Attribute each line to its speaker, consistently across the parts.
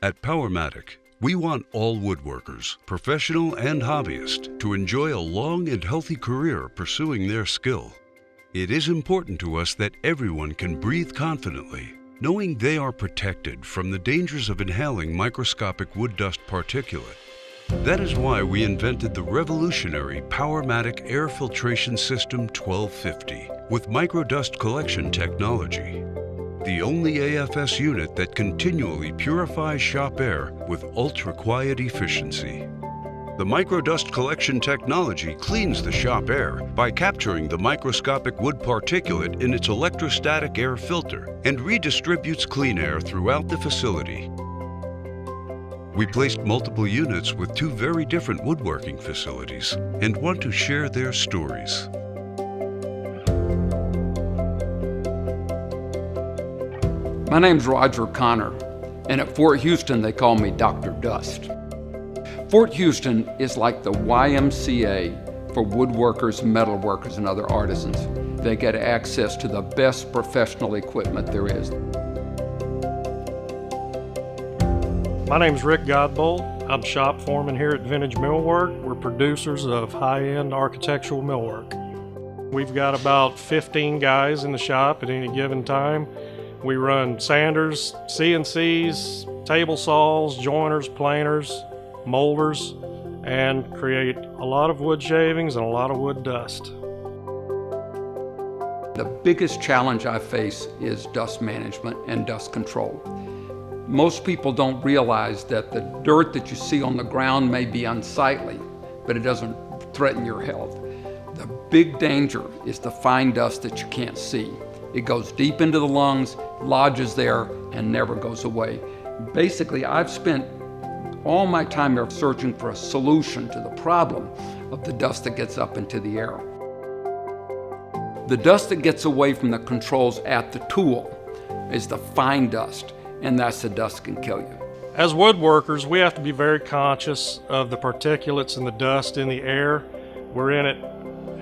Speaker 1: At Powermatic, we want all woodworkers, professional and hobbyist, to enjoy a long and healthy career pursuing their skill. It is important to us that everyone can breathe confidently, knowing they are protected from the dangers of inhaling microscopic wood dust particulate. That is why we invented the revolutionary Powermatic Air Filtration System 1250 with microdust collection technology. The only AFS unit that continually purifies shop air with ultra-quiet efficiency. The microdust collection technology cleans the shop air by capturing the microscopic wood particulate in its electrostatic air filter and redistributes clean air throughout the facility. We placed multiple units with two very different woodworking facilities and want to share their stories.
Speaker 2: My name's Roger Connor, and at Fort Houston they call me Dr. Dust. Fort Houston is like the YMCA for woodworkers, metalworkers, and other artisans. They get access to the best professional equipment there is.
Speaker 3: My name's Rick Godbold. I'm shop foreman here at Vintage Millwork. We're producers of high-end architectural millwork. We've got about 15 guys in the shop at any given time. We run sanders, CNCs, table saws, joiners, planers, molders, and create a lot of wood shavings and a lot of wood dust.
Speaker 2: The biggest challenge I face is dust management and dust control. Most people don't realize that the dirt that you see on the ground may be unsightly, but it doesn't threaten your health. The big danger is the fine dust that you can't see. It goes deep into the lungs, lodges there, and never goes away. Basically, I've spent all my time here searching for a solution to the problem of the dust that gets up into the air. The dust that gets away from the controls at the tool is the fine dust, and that's the dust that can kill you.
Speaker 3: As woodworkers, we have to be very conscious of the particulates and the dust in the air. We're in it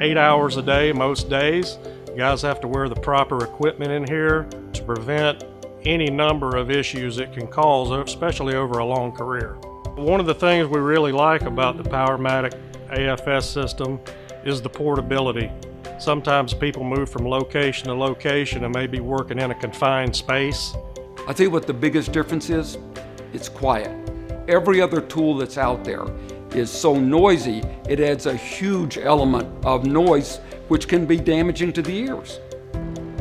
Speaker 3: 8 hours a day most days. Guys have to wear the proper equipment in here to prevent any number of issues it can cause, especially over a long career. One of the things we really like about the Powermatic AFS system is the portability. Sometimes people move from location to location and may be working in a confined space.
Speaker 2: I'll tell you what the biggest difference is. It's quiet. Every other tool that's out there is so noisy, it adds a huge element of noise which can be damaging to the ears.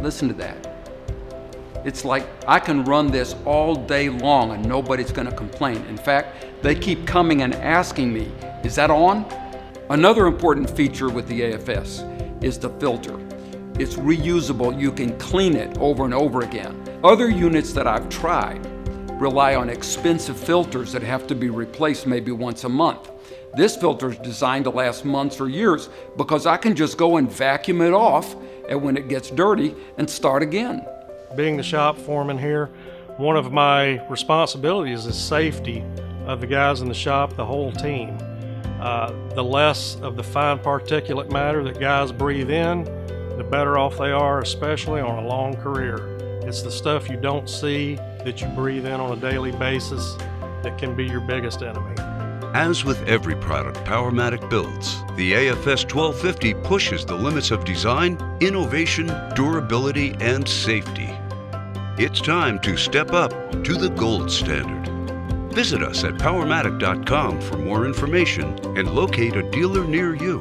Speaker 2: Listen to that. It's like I can run this all day long and nobody's gonna complain. In fact, they keep coming and asking me, is that on? Another important feature with the AFS is the filter. It's reusable, you can clean it over and over again. Other units that I've tried rely on expensive filters that have to be replaced maybe once a month. This filter is designed to last months or years because I can just go and vacuum it off and when it gets dirty and start again.
Speaker 3: Being the shop foreman here, one of my responsibilities is safety of the guys in the shop, the whole team. The less of the fine particulate matter that guys breathe in, the better off they are, especially on a long career. It's the stuff you don't see that you breathe in on a daily basis that can be your biggest enemy.
Speaker 1: As with every product Powermatic builds, the AFS 1250 pushes the limits of design, innovation, durability, and safety. It's time to step up to the gold standard. Visit us at powermatic.com for more information and locate a dealer near you.